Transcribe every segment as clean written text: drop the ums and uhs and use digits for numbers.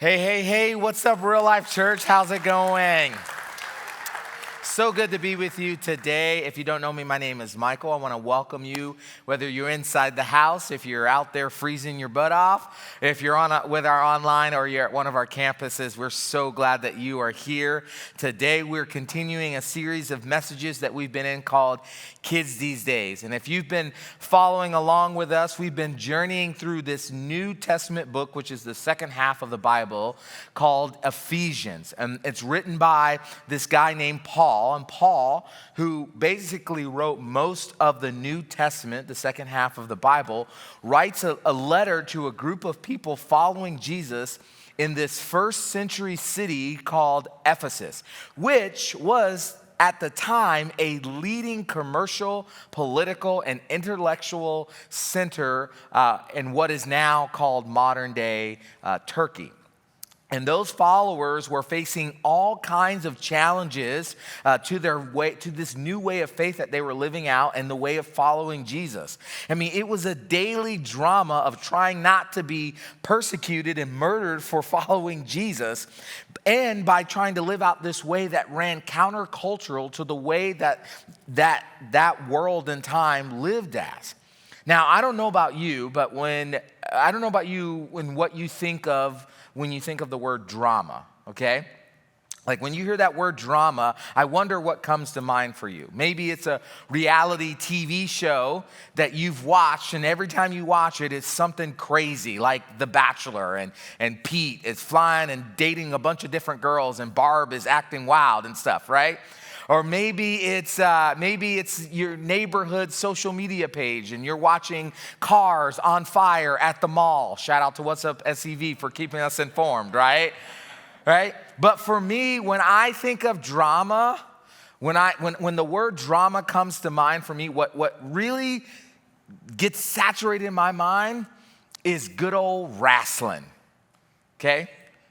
Hey, what's up, Real Life Church? How's it going? So good to be with you today. If you don't know me, my name is Michael. I want to welcome you, whether you're inside the house, if you're out there freezing your butt off, if you're with our online or you're at one of our campuses. We're so glad that you are here. Today, we're continuing a series of messages that we've been in called Kids These Days. And if you've been following along with us, we've been journeying through this New Testament book, which is the second half of the Bible, called Ephesians. And it's written by this guy named Paul. And Paul, who basically wrote most of the New Testament, the second half of the Bible, writes a letter to a group of people following Jesus in this first century city called Ephesus, which was at the time a leading commercial, political, and intellectual center in what is now called modern day Turkey. And those followers were facing all kinds of challenges to this new way of faith that they were living out and the way of following Jesus. I mean, it was a daily drama of trying not to be persecuted and murdered for following Jesus, and by trying to live out this way that ran countercultural to the way that world and time lived as. Now, I don't know about you, but when what you think of when you think of the word drama, okay? Like when you hear that word drama, I wonder what comes to mind for you. Maybe it's a reality TV show that you've watched, and every time you watch it, it's something crazy, like The Bachelor, and Pete is flying and dating a bunch of different girls, and Barb is acting wild and stuff, right? Or maybe it's your neighborhood social media page and you're watching cars on fire at the mall. Shout out to What's Up SEV for keeping us informed, right? Right? But for me, when I think of drama, when the word drama comes to mind for me, what really gets saturated in my mind is good old wrestling. Okay?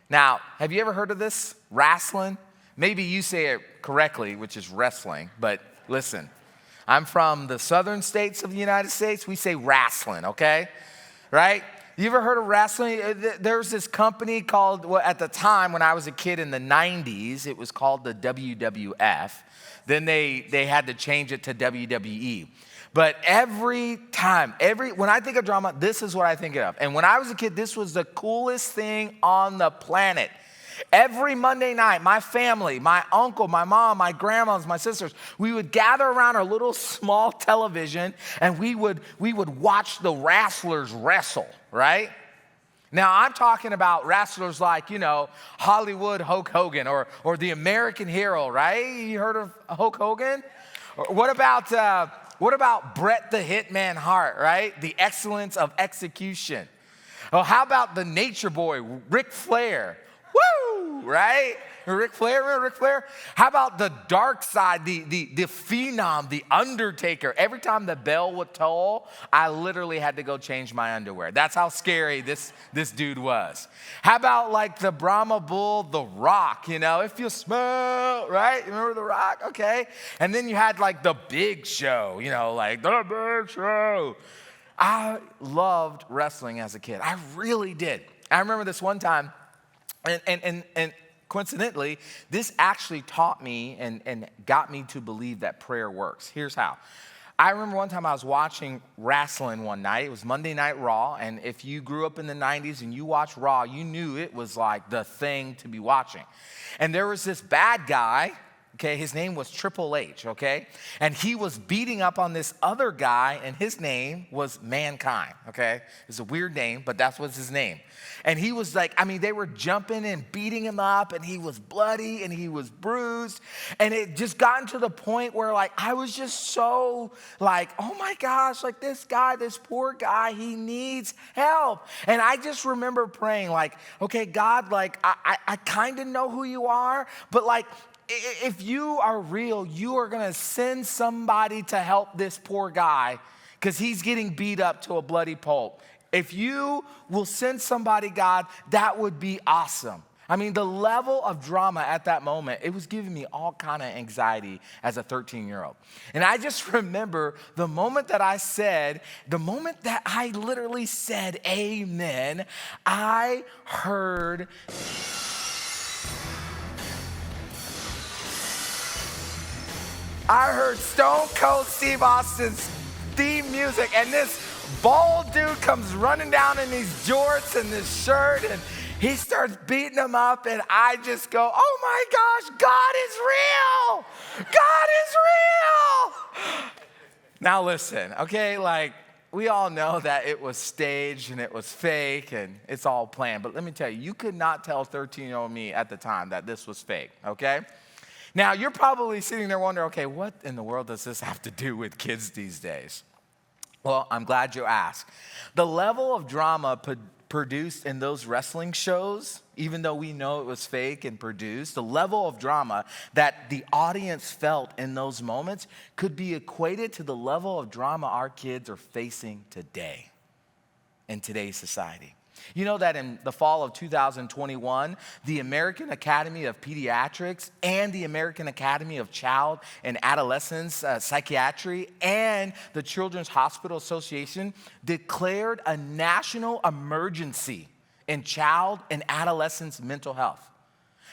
Now, have you ever heard of this? Wrestling? Maybe you say it correctly, which is wrestling, but listen, I'm from the southern states of the United States. We say wrestling, okay? Right? You ever heard of wrestling? There's this company called, well, at the time when I was a kid in the 90s, it was called the WWF. Then they had to change it to WWE. But every time, when I think of drama, this is what I think of. And when I was a kid, this was the coolest thing on the planet. Every Monday night, my family, my uncle, my mom, my grandmas, my sisters, we would gather around our little small television and we would watch the wrestlers wrestle, right? Now, I'm talking about wrestlers like, Hollywood Hulk Hogan or the American Hero, right? You heard of Hulk Hogan? Or what about Bret the Hitman Hart, right? The excellence of execution. Oh, how about the Nature Boy, Ric Flair? Woo! Right? Ric Flair, remember Ric Flair? How about the dark side, the phenom, the Undertaker? Every time the bell would toll, I literally had to go change my underwear. That's how scary this dude was. How about like the Brahma Bull, The Rock, if you smell, right? Remember The Rock? Okay. And then you had like the Big Show, like the Big Show. I loved wrestling as a kid. I really did. I remember this one time, and coincidentally, this actually taught me and got me to believe that prayer works. Here's how. I remember one time I was watching wrestling one night. It was Monday Night Raw, and if you grew up in the 90s and you watched Raw, you knew it was like the thing to be watching. And there was this bad guy, okay, his name was Triple H, okay? And he was beating up on this other guy, and his name was Mankind, okay? It's a weird name, but that was his name. And he was like, they were jumping and beating him up, and he was bloody, and he was bruised. And it just gotten to the point where, I was just so oh my gosh, this guy, this poor guy, he needs help. And I just remember praying, okay, God, I kind of know who you are, but if you are real, you are going to send somebody to help this poor guy because he's getting beat up to a bloody pulp. If you will send somebody, God, that would be awesome. I mean, the level of drama at that moment, it was giving me all kind of anxiety as a 13-year-old. And I just remember the moment that I literally said amen, I heard Stone Cold Steve Austin's theme music, and this bald dude comes running down in these jorts and this shirt, and he starts beating him up, and I just go, oh my gosh, God is real! God is real! Now listen, okay, like, we all know that it was staged and it was fake and it's all planned, but let me tell you, you could not tell 13-year-old me at the time that this was fake, okay? Now, you're probably sitting there wondering, okay, what in the world does this have to do with kids these days? Well, I'm glad you asked. The level of drama produced in those wrestling shows, even though we know it was fake and produced, the level of drama that the audience felt in those moments could be equated to the level of drama our kids are facing today in today's society. You know that in the fall of 2021, the American Academy of Pediatrics and the American Academy of Child and Adolescent Psychiatry and the Children's Hospital Association declared a national emergency in child and adolescent mental health.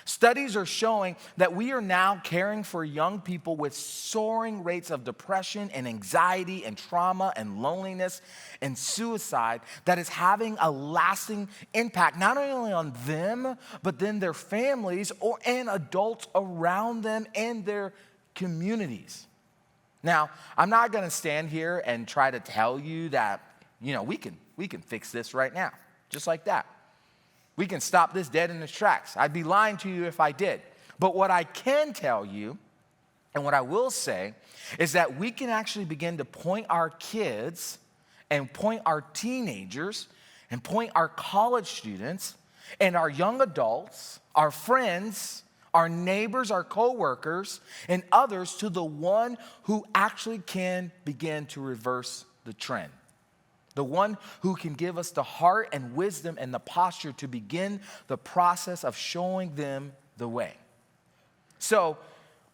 Studies are showing that we are now caring for young people with soaring rates of depression and anxiety and trauma and loneliness and suicide that is having a lasting impact, not only on them, but then their families and adults around them and their communities. Now, I'm not going to stand here and try to tell you that, we can fix this right now, just like that. We can stop this dead in its tracks. I'd be lying to you if I did. But what I can tell you, and what I will say, is that we can actually begin to point our kids and point our teenagers and point our college students and our young adults, our friends, our neighbors, our coworkers, and others to the one who actually can begin to reverse the trend. The one who can give us the heart and wisdom and the posture to begin the process of showing them the way. So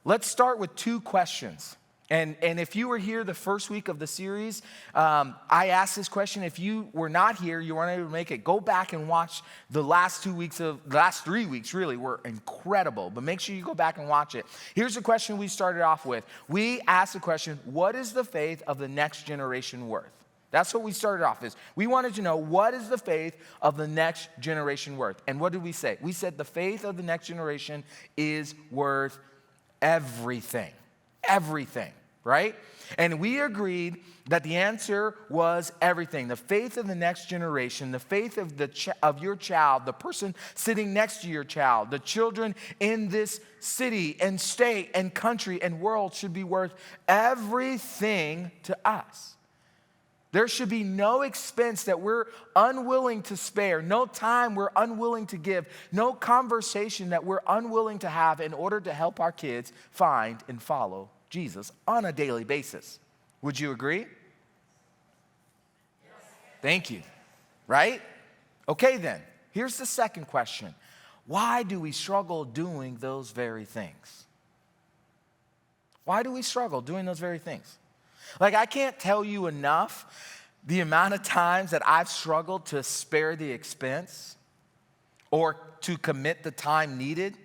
let's start with two questions. And if you were here the first week of the series, I asked this question. If you were not here, you weren't able to make it, go back and watch the last 3 weeks really were incredible. But make sure you go back and watch it. Here's the question we started off with. We asked the question, what is the faith of the next generation worth? That's what we started off with. We wanted to know, what is the faith of the next generation worth? And what did we say? We said the faith of the next generation is worth everything. Everything, right? And we agreed that the answer was everything. The faith of the next generation, the faith of your child, the person sitting next to your child, the children in this city and state and country and world should be worth everything to us. There should be no expense that we're unwilling to spare, no time we're unwilling to give, no conversation that we're unwilling to have in order to help our kids find and follow Jesus on a daily basis. Would you agree? Yes. Thank you. Right? Okay then, here's the second question. Why do we struggle doing those very things? Why do we struggle doing those very things? Like, I can't tell you enough the amount of times that I've struggled to spare the expense or to commit the time needed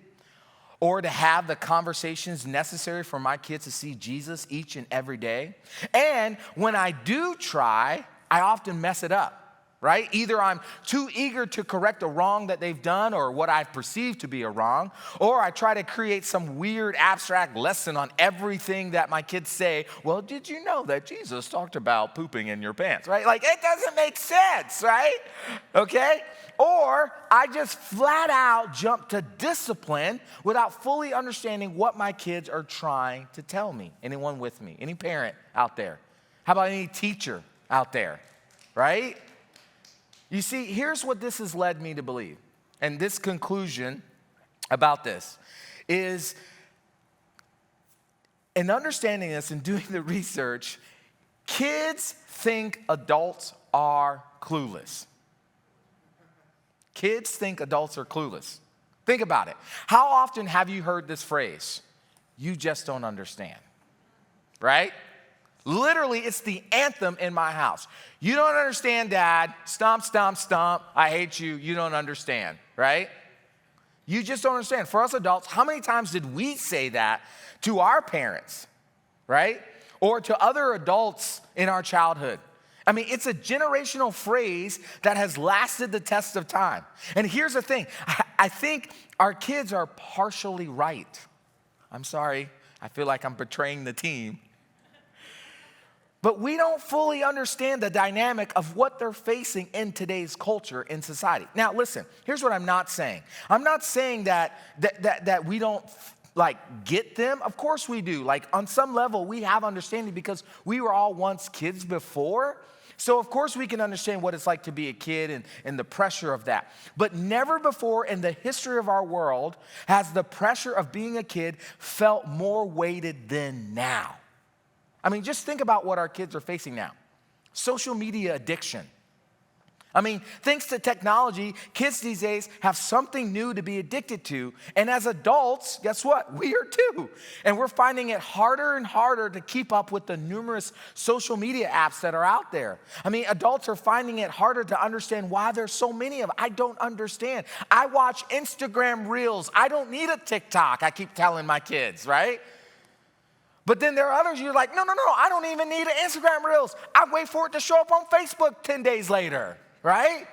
or to have the conversations necessary for my kids to see Jesus each and every day. And when I do try, I often mess it up. Right? Either I'm too eager to correct a wrong that they've done or what I've perceived to be a wrong, or I try to create some weird abstract lesson on everything that my kids say. Well, did you know that Jesus talked about pooping in your pants, right? Like, it doesn't make sense, right? Okay? Or I just flat out jump to discipline without fully understanding what my kids are trying to tell me. Anyone with me? Any parent out there? How about any teacher out there, right? You see, here's what this has led me to believe. And this conclusion about this is, in understanding this and doing the research, kids think adults are clueless. Kids think adults are clueless. Think about it. How often have you heard this phrase? You just don't understand, right? Literally, it's the anthem in my house. You don't understand, Dad. Stomp, stomp, stomp. I hate you. You don't understand, right? You just don't understand. For us adults, how many times did we say that to our parents, right? Or to other adults in our childhood? I mean, it's a generational phrase that has lasted the test of time. And here's the thing. I think our kids are partially right. I'm sorry. I feel like I'm betraying the team. But we don't fully understand the dynamic of what they're facing in today's culture, in society. Now, listen, here's what I'm not saying. I'm not saying that we don't get them. Of course we do. Like, on some level, we have understanding because we were all once kids before. So, of course, we can understand what it's like to be a kid and the pressure of that. But never before in the history of our world has the pressure of being a kid felt more weighted than now. I mean, just think about what our kids are facing now. Social media addiction. I mean, thanks to technology, kids these days have something new to be addicted to. And as adults, guess what? We are too. And we're finding it harder and harder to keep up with the numerous social media apps that are out there. I mean, adults are finding it harder to understand why there's so many of them. I don't understand. I watch Instagram Reels. I don't need a TikTok, I keep telling my kids, right? But then there are others you're like, no, I don't even need an Instagram Reels. I wait for it to show up on Facebook 10 days later, right?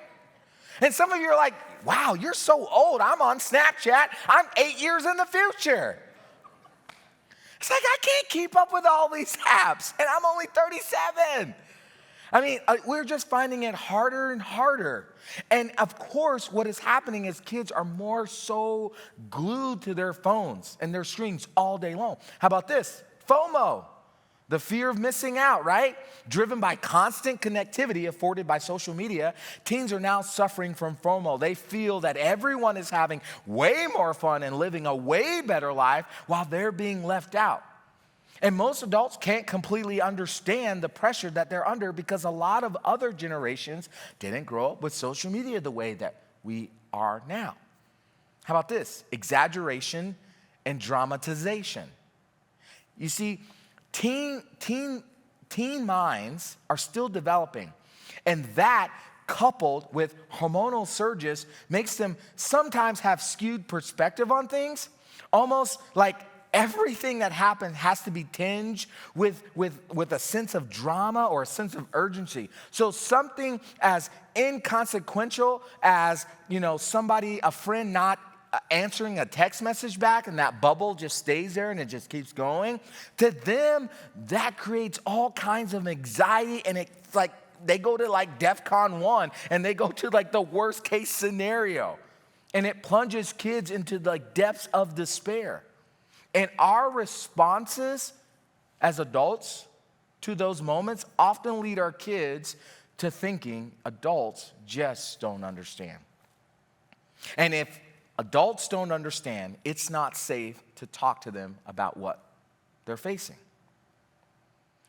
And some of you are like, wow, you're so old. I'm on Snapchat. I'm 8 years in the future. It's like, I can't keep up with all these apps, and I'm only 37. I mean, we're just finding it harder and harder. And of course, what is happening is kids are more so glued to their phones and their screens all day long. How about this? FOMO, the fear of missing out, right? Driven by constant connectivity afforded by social media, teens are now suffering from FOMO. They feel that everyone is having way more fun and living a way better life while they're being left out. And most adults can't completely understand the pressure that they're under because a lot of other generations didn't grow up with social media the way that we are now. How about this? Exaggeration and dramatization. You see, teen minds are still developing, and that, coupled with hormonal surges, makes them sometimes have skewed perspective on things, almost like everything that happens has to be tinged with a sense of drama or a sense of urgency. So something as inconsequential as, a friend not answering a text message back and that bubble just stays there and it just keeps going, to them, that creates all kinds of anxiety, and it's like they go to DEFCON 1 and they go to the worst case scenario, and it plunges kids into the depths of despair. And our responses as adults to those moments often lead our kids to thinking adults just don't understand. And if adults don't understand, it's not safe to talk to them about what they're facing.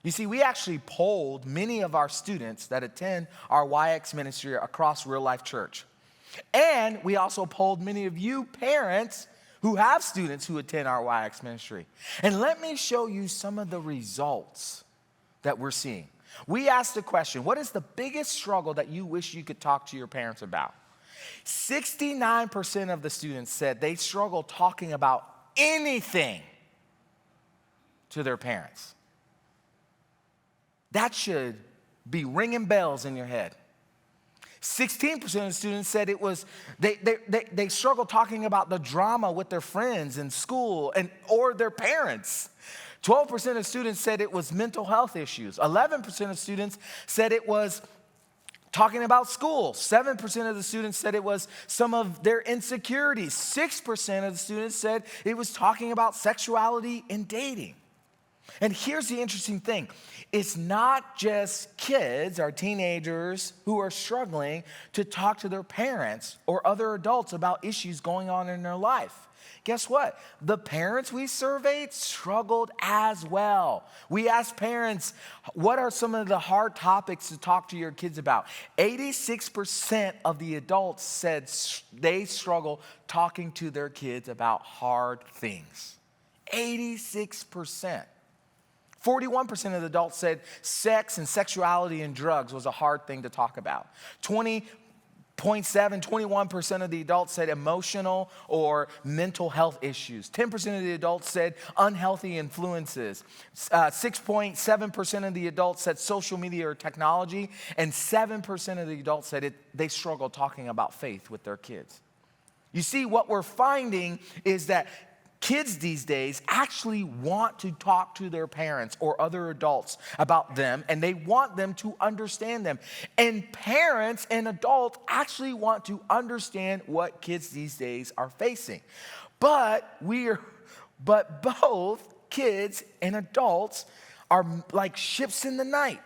You see, we actually polled many of our students that attend our YX ministry across Real Life Church. And we also polled many of you parents who have students who attend our YX ministry. And let me show you some of the results that we're seeing. We asked the question, what is the biggest struggle that you wish you could talk to your parents about? 69% of the students said they struggle talking about anything to their parents. That should be ringing bells in your head. 16% of the students said it was they struggle talking about the drama with their friends in school or their parents. 12% of students said it was mental health issues. 11% of students said it was talking about school. 7% of the students said it was some of their insecurities. 6% of the students said it was talking about sexuality and dating. And here's the interesting thing. It's not just kids or teenagers who are struggling to talk to their parents or other adults about issues going on in their life. Guess what? The parents we surveyed struggled as well. We asked parents, what are some of the hard topics to talk to your kids about? 86% of the adults said they struggle talking to their kids about hard things. 86%. 41% of the adults said sex and sexuality and drugs was a hard thing to talk about. 21% of the adults said emotional or mental health issues. 10% of the adults said unhealthy influences. 6.7% of the adults said social media or technology. And 7% of the adults said they struggle talking about faith with their kids. You see, what we're finding is that kids these days actually want to talk to their parents or other adults about them, and they want them to understand them. And parents and adults actually want to understand what kids these days are facing. But both kids and adults are like ships in the night.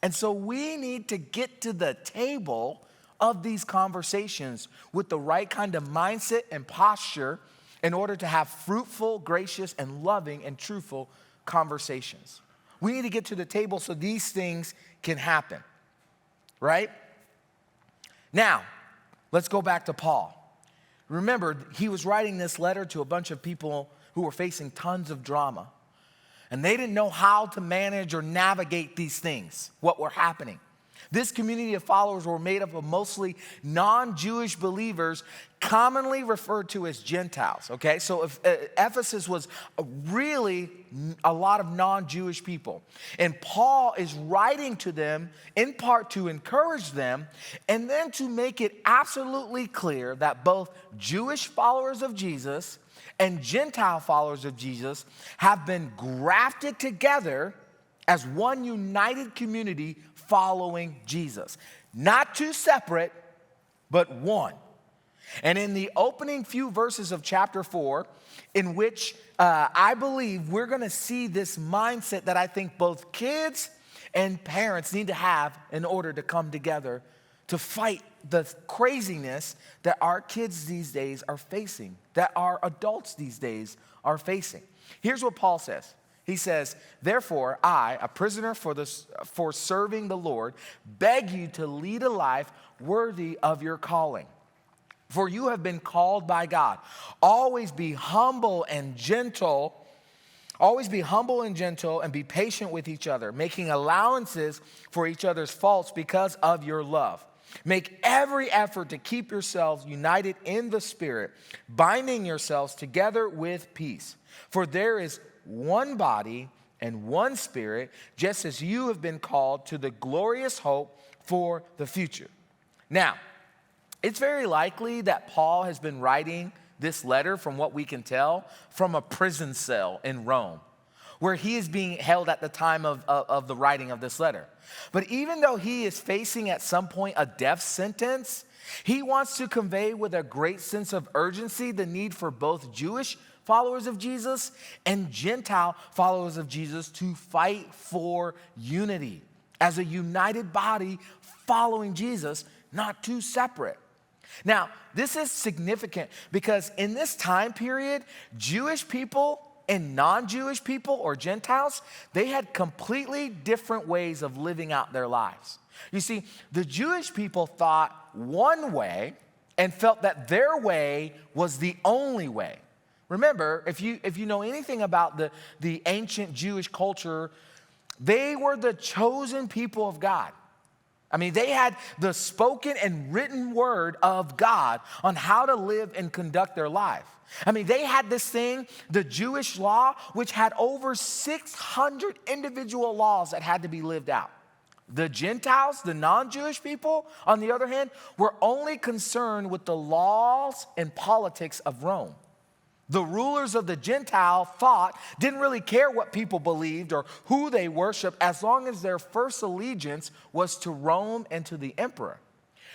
And so we need to get to the table of these conversations with the right kind of mindset and posture in order to have fruitful, gracious, and loving and truthful conversations. We need to get to the table so these things can happen, right? Now, let's go back to Paul. Remember, he was writing this letter to a bunch of people who were facing tons of drama, and they didn't know how to manage or navigate these things, what were happening. This community of followers were made up of mostly non-Jewish believers, commonly referred to as Gentiles, okay? So Ephesus was really a lot of non-Jewish people. And Paul is writing to them in part to encourage them and then to make it absolutely clear that both Jewish followers of Jesus and Gentile followers of Jesus have been grafted together as one united community following Jesus. Not two separate, but one. And in the opening few verses of chapter 4, in which I believe we're going to see this mindset that I think both kids and parents need to have in order to come together to fight the craziness that our kids these days are facing, that our adults these days are facing. Here's what Paul says. He says, therefore, I, a prisoner for serving the Lord, beg you to lead a life worthy of your calling. For you have been called by God. Always be humble and gentle. Always be humble and gentle and be patient with each other, making allowances for each other's faults because of your love. Make every effort to keep yourselves united in the Spirit, binding yourselves together with peace. For there is one body and one Spirit, just as you have been called to the glorious hope for the future. Now, it's very likely that Paul has been writing this letter, from what we can tell, from a prison cell in Rome, where he is being held at the time of the writing of this letter. But even though he is facing at some point a death sentence, he wants to convey with a great sense of urgency the need for both Jewish followers of Jesus and Gentile followers of Jesus to fight for unity as a united body following Jesus, not two separate. Now, this is significant because in this time period, Jewish people and non-Jewish people or Gentiles, they had completely different ways of living out their lives. You see, the Jewish people thought one way and felt that their way was the only way. Remember, if you know anything about the ancient Jewish culture, they were the chosen people of God. I mean, they had the spoken and written word of God on how to live and conduct their life. I mean, they had this thing, the Jewish law, which had over 600 individual laws that had to be lived out. The Gentiles, the non-Jewish people, on the other hand, were only concerned with the laws and politics of Rome. The rulers of the Gentile thought didn't really care what people believed or who they worshiped as long as their first allegiance was to Rome and to the emperor.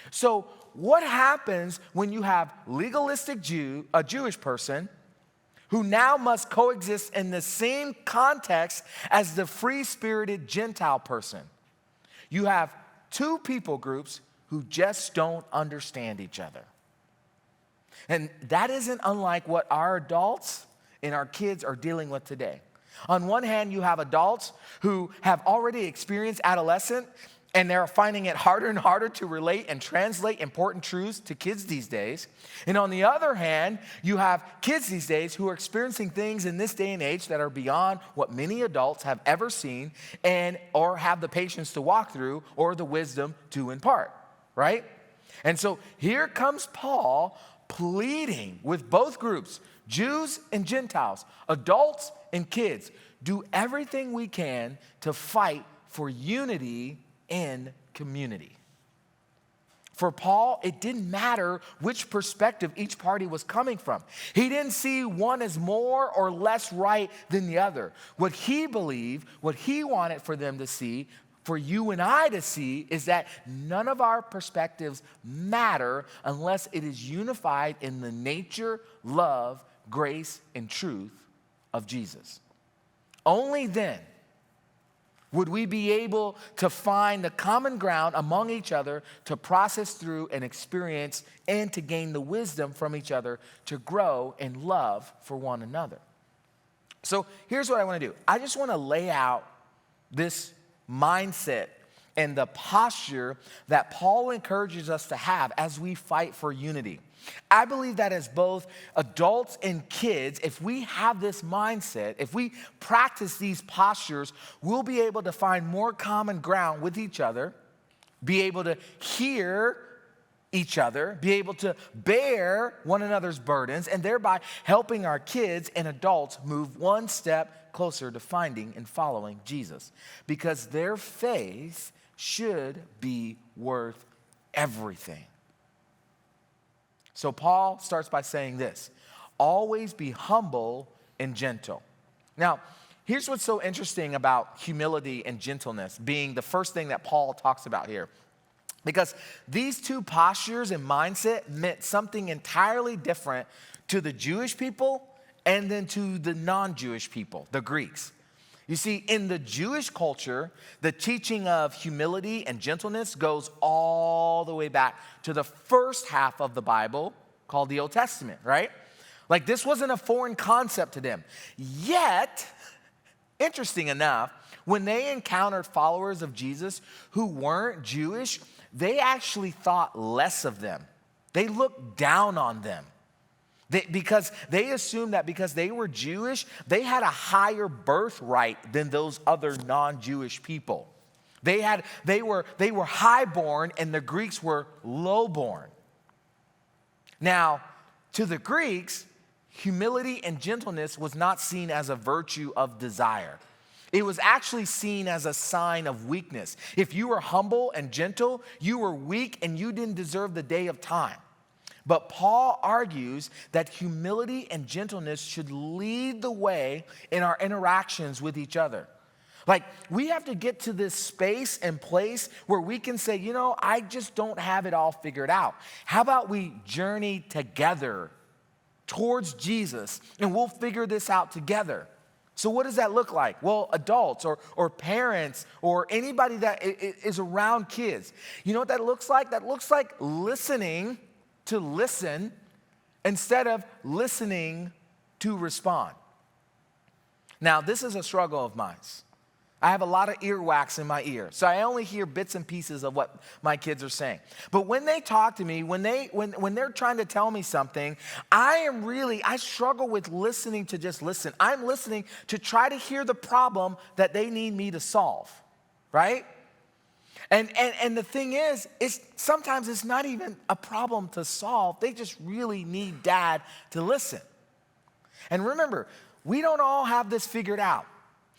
So what happens when you have legalistic a Jewish person who now must coexist in the same context as the free-spirited Gentile person. You have two people groups who just don't understand each other. And that isn't unlike what our adults and our kids are dealing with today. On one hand, you have adults who have already experienced adolescence, and they're finding it harder and harder to relate and translate important truths to kids these days. And on the other hand, you have kids these days who are experiencing things in this day and age that are beyond what many adults have ever seen and or have the patience to walk through or the wisdom to impart, right? And so here comes Paul pleading with both groups, Jews and Gentiles, adults and kids. Do everything we can to fight for unity in community. For Paul, it didn't matter which perspective each party was coming from. He didn't see one as more or less right than the other. What he believed, what he wanted for them to see, for you and I to see, is that none of our perspectives matter unless it is unified in the nature, love, grace, and truth of Jesus. Only then would we be able to find the common ground among each other to process through and experience and to gain the wisdom from each other to grow in love for one another. So here's what I want to do. I just want to lay out this mindset and the posture that Paul encourages us to have as we fight for unity. I believe that as both adults and kids, if we have this mindset, if we practice these postures, we'll be able to find more common ground with each other, be able to hear each other, be able to bear one another's burdens, and thereby helping our kids and adults move one step closer to finding and following Jesus. Because their faith should be worth everything. So Paul starts by saying this: always be humble and gentle. Now, here's what's so interesting about humility and gentleness being the first thing that Paul talks about here. Because these two postures and mindset meant something entirely different to the Jewish people and then to the non-Jewish people, the Greeks. You see, in the Jewish culture, the teaching of humility and gentleness goes all the way back to the first half of the Bible called the Old Testament, right? Like this wasn't a foreign concept to them. Yet, interesting enough, when they encountered followers of Jesus who weren't Jewish, they actually thought less of them. They looked down on them. Because they assumed that because they were Jewish, they had a higher birthright than those other non-Jewish people. They were highborn and the Greeks were lowborn. Now, to the Greeks, humility and gentleness was not seen as a virtue of desire. It was actually seen as a sign of weakness. If you were humble and gentle, you were weak and you didn't deserve the day of time. But Paul argues that humility and gentleness should lead the way in our interactions with each other. Like, we have to get to this space and place where we can say, you know, I just don't have it all figured out. How about we journey together towards Jesus and we'll figure this out together? So what does that look like? Well, adults or parents or anybody that is around kids. You know what that looks like? That looks like listening to listen instead of listening to respond. Now, this is a struggle of mine. I have a lot of earwax in my ear, so I only hear bits and pieces of what my kids are saying. But when they talk to me, when they're trying to tell me something, I struggle with listening to just listen. I'm listening to try to hear the problem that they need me to solve, right? And the thing is sometimes it's not even a problem to solve. They just really need dad to listen. And remember, we don't all have this figured out.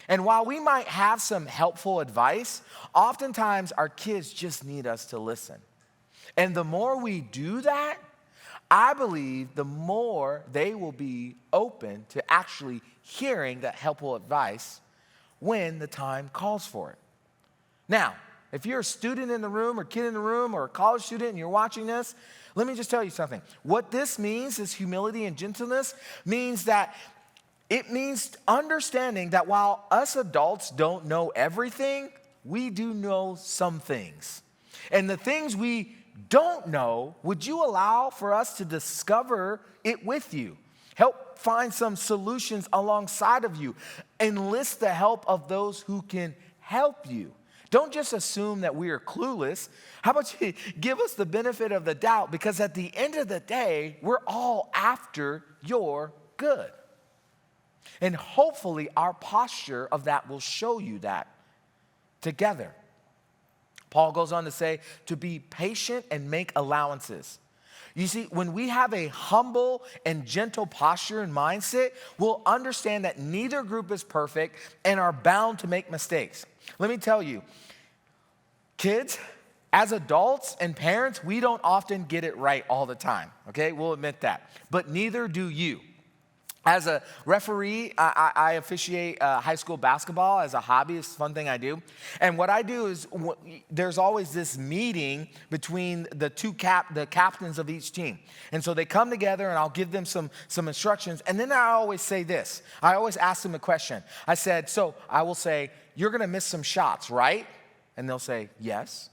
And while we might have some helpful advice, oftentimes our kids just need us to listen. And the more we do that, I believe the more they will be open to actually hearing that helpful advice when the time calls for it. Now, if you're a student in the room or kid in the room or a college student and you're watching this, let me just tell you something. What this means is humility and gentleness means that It means understanding that while us adults don't know everything, we do know some things. And the things we don't know, would you allow for us to discover it with you? Help find some solutions alongside of you. Enlist the help of those who can help you. Don't just assume that we are clueless. How about you give us the benefit of the doubt? Because at the end of the day, we're all after your good. And hopefully our posture of that will show you that together. Paul goes on to say to be patient and make allowances. You see, when we have a humble and gentle posture and mindset, we'll understand that neither group is perfect and are bound to make mistakes. Let me tell you, kids, as adults and parents, we don't often get it right all the time, okay? We'll admit that. But neither do you. As a referee, I officiate high school basketball as a hobby. It's a fun thing I do. And what I do is there's always this meeting between the captains of each team. And so they come together and I'll give them some instructions. And then I always say this. I always ask them a question. I will say, you're going to miss some shots, right? And they'll say, yes,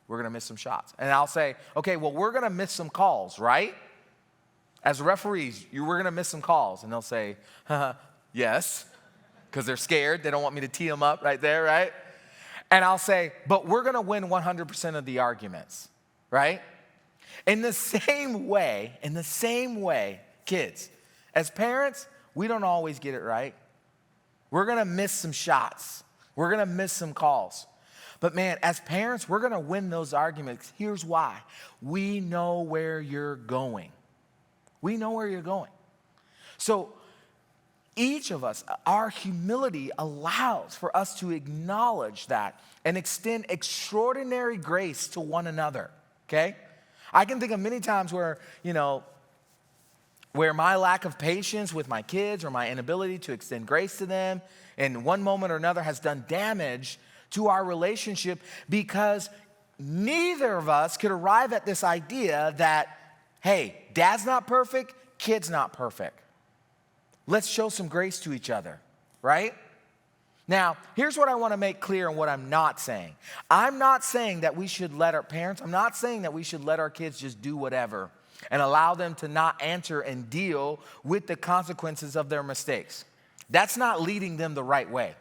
we're going to miss some shots. And I'll say, okay, well, we're going to miss some calls, right? As referees, we're going to miss some calls. And they'll say, yes, because they're scared. They don't want me to tee them up right there, right? And I'll say, but we're going to win 100% of the arguments, right? In the same way, kids, as parents, we don't always get it right. We're going to miss some shots. We're going to miss some calls. But man, as parents, we're going to win those arguments. Here's why. We know where you're going. We know where you're going. So each of us, our humility allows for us to acknowledge that and extend extraordinary grace to one another, okay? I can think of many times where my lack of patience with my kids or my inability to extend grace to them in one moment or another has done damage to our relationship because neither of us could arrive at this idea that, hey, dad's not perfect, kid's not perfect. Let's show some grace to each other, right? Now, here's what I want to make clear and what I'm not saying. I'm not saying that we should let our parents, I'm not saying that we should let our kids just do whatever and allow them to not answer and deal with the consequences of their mistakes. That's not leading them the right way.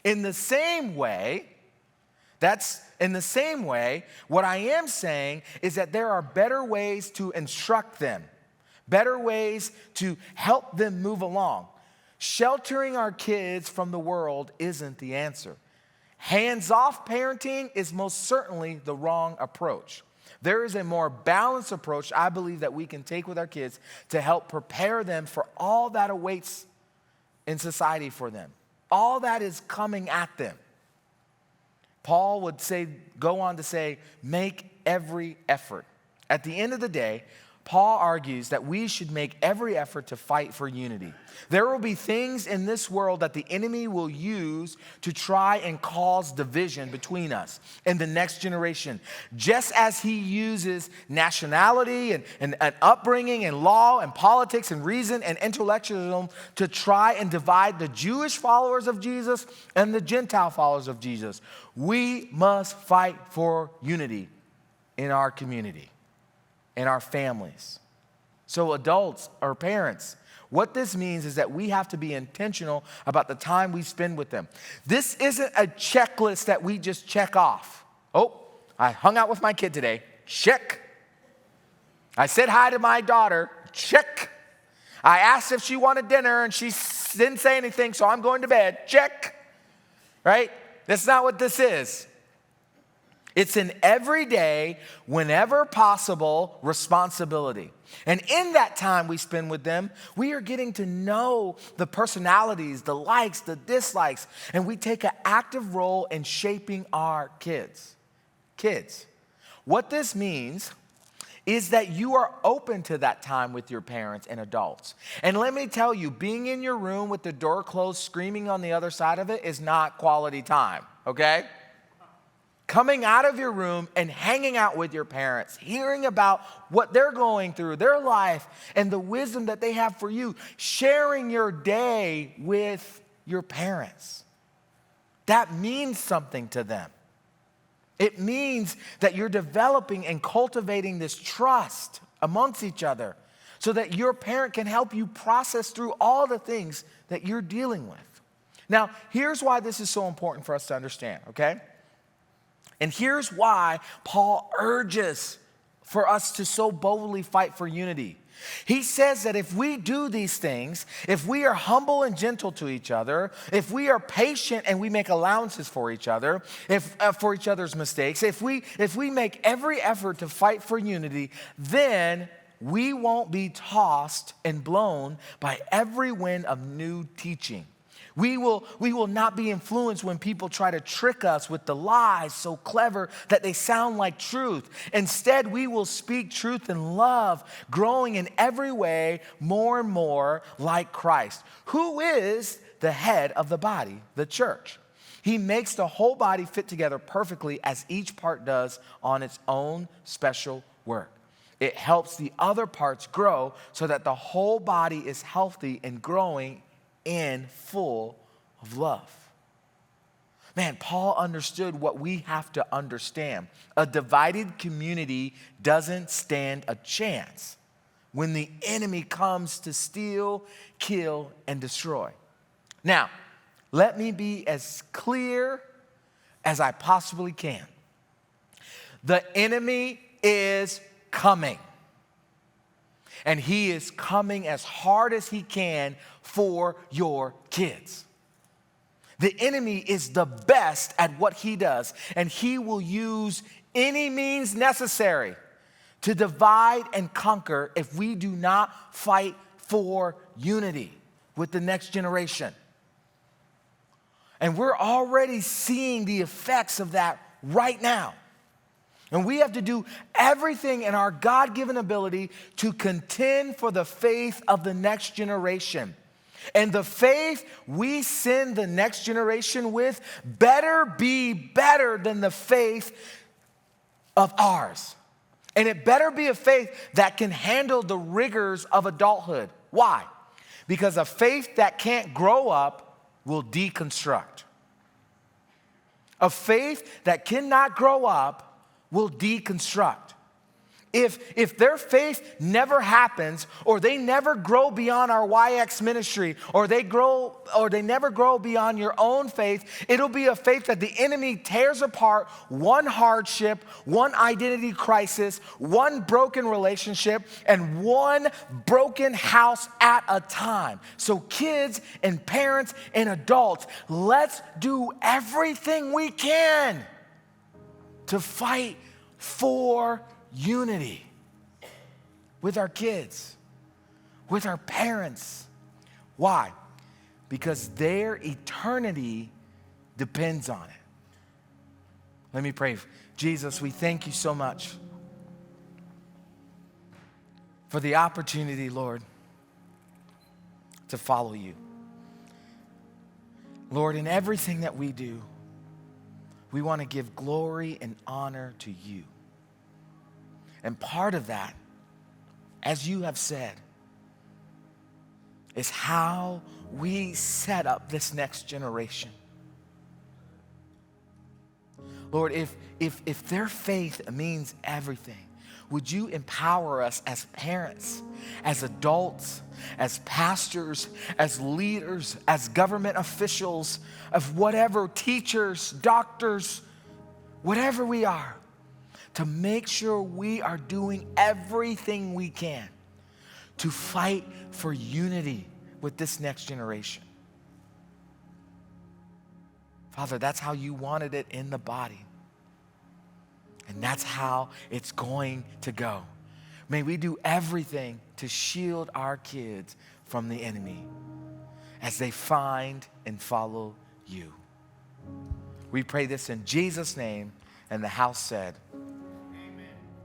In the same way, what I am saying is that there are better ways to instruct them, better ways to help them move along. Sheltering our kids from the world isn't the answer. Hands-off parenting is most certainly the wrong approach. There is a more balanced approach I believe that we can take with our kids to help prepare them for all that awaits in society for them. All that is coming at them. Paul would go on to say, make every effort. At the end of the day, Paul argues that we should make every effort to fight for unity. There will be things in this world that the enemy will use to try and cause division between us and the next generation. Just as he uses nationality and upbringing and law and politics and reason and intellectualism to try and divide the Jewish followers of Jesus and the Gentile followers of Jesus. We must fight for unity in our community, in our families. So adults or parents, what this means is that we have to be intentional about the time we spend with them. This isn't a checklist that we just check off. Oh, I hung out with my kid today. Check. I said hi to my daughter. Check. I asked if she wanted dinner and she didn't say anything, so I'm going to bed. Check. Right? That's not what this is. It's an everyday, whenever possible responsibility. And in that time we spend with them, we are getting to know the personalities, the likes, the dislikes, and we take an active role in shaping our kids. Kids. What this means is that you are open to that time with your parents and adults. And let me tell you, being in your room with the door closed, screaming on the other side of it is not quality time, okay? coming out of your room and hanging out with your parents, hearing about what they're going through, their life, and the wisdom that they have for you, sharing your day with your parents. That means something to them. It means that you're developing and cultivating this trust amongst each other so that your parent can help you process through all the things that you're dealing with. Now, here's why this is so important for us to understand, okay? And here's why Paul urges for us to so boldly fight for unity. He says that if we do these things, if we are humble and gentle to each other, if we are patient and we make allowances for each other, for each other's mistakes, if we make every effort to fight for unity, then we won't be tossed and blown by every wind of new teaching. We will not be influenced when people try to trick us with the lies so clever that they sound like truth. Instead, we will speak truth in love, growing in every way more and more like Christ, who is the head of the body, the church. He makes the whole body fit together perfectly as each part does on its own special work. It helps the other parts grow so that the whole body is healthy and growing and full of love. Man, Paul understood what we have to understand. A divided community doesn't stand a chance when the enemy comes to steal, kill, and destroy. Now, let me be as clear as I possibly can. The enemy is coming. And he is coming as hard as he can for your kids. The enemy is the best at what he does, and he will use any means necessary to divide and conquer if we do not fight for unity with the next generation. And we're already seeing the effects of that right now. And we have to do everything in our God-given ability to contend for the faith of the next generation. And the faith we send the next generation with better be better than the faith of ours. And it better be a faith that can handle the rigors of adulthood. Why? Because a faith that can't grow up will deconstruct. A faith that cannot grow up will deconstruct. If their faith never happens, or they never grow beyond our YX ministry, or they never grow beyond your own faith, it'll be a faith that the enemy tears apart one hardship, one identity crisis, one broken relationship, and one broken house at a time. So kids and parents and adults, let's do everything we can to fight for unity with our kids, with our parents. Why? Because their eternity depends on it. Let me pray. Jesus, we thank you so much for the opportunity, Lord, to follow you. Lord, in everything that we do, we want to give glory and honor to you. And part of that, as you have said, is how we set up this next generation. Lord, if their faith means everything, would you empower us as parents, as adults, as pastors, as leaders, as government officials, of whatever, teachers, doctors, whatever we are, to make sure we are doing everything we can to fight for unity with this next generation. Father, that's how you wanted it in the body. And that's how it's going to go. May we do everything to shield our kids from the enemy as they find and follow you. We pray this in Jesus' name, and the house said,